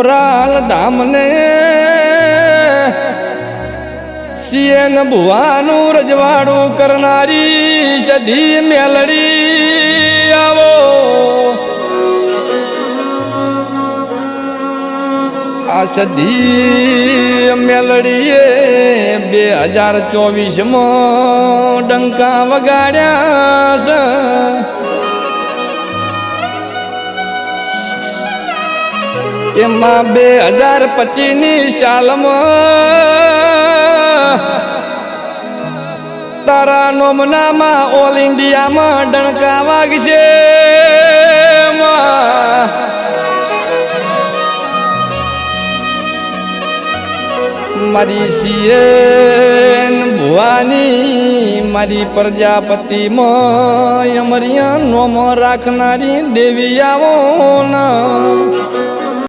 કોરાલ ધામને સિયન ભુવાનું રજવાડું કરનારી સધી મેલડી આવો આ સધી મેલડીએ 2024માં ડંકા વગાડ્યા છે એમાં 2025ની સાલમાં તારા નોમનામાં ઓલ ઇન્ડિયામાં ડણકા વાગશે મારી સિયન ભુવાની મારી પ્રજાપતિમાં અમરિયા નોમ રાખનારી દેવી આવો ના